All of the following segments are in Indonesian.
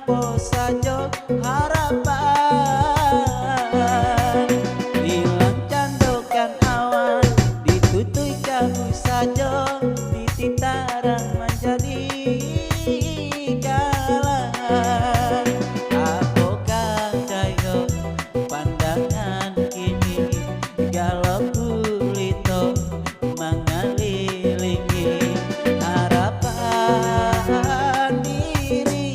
lupa saja harapan. Hilang candokan awan, ditutui kabut saja, titik terang menjadi kalah. Apakah daya pandangan kini galau gulito mengelilingi harapan diri.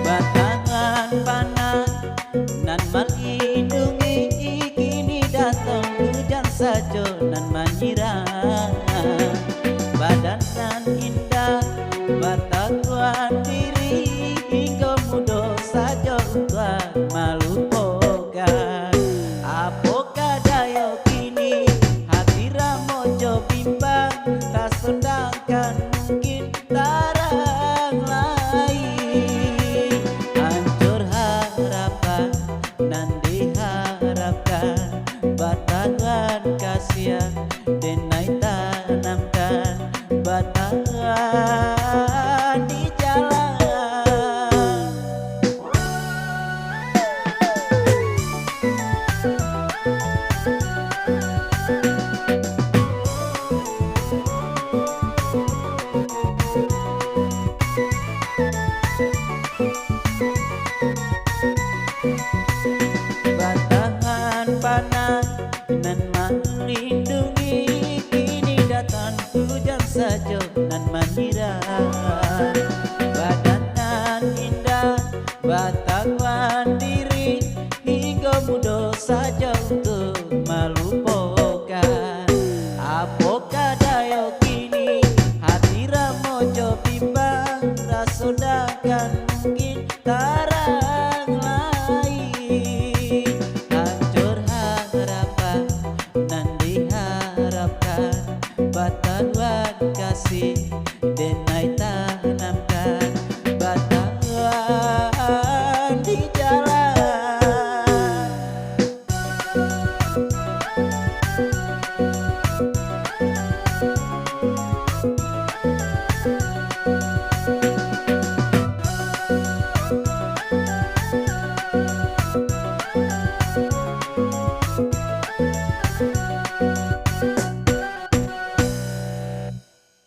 Batangan panas nan melindungi, kini datang hujan saja nan menyiram. Badan nan indah batakuan diri, hingga mudah saja untuk melupakan. Apakah daya kini hati ramojo bimbang, tak sedangkan mungkin tarang lain. Hancur harapan nan diharapkan, batangan kasihan denai tanamkan, batangan di jalan. Batangan panas nan melindungi, kini datang hujan saja nan menyiram. Badan nan indah batakuan diri, hingga mudah saja untuk melupakan. Apakah daya kini hati ramojo bimbang, tak sedangkan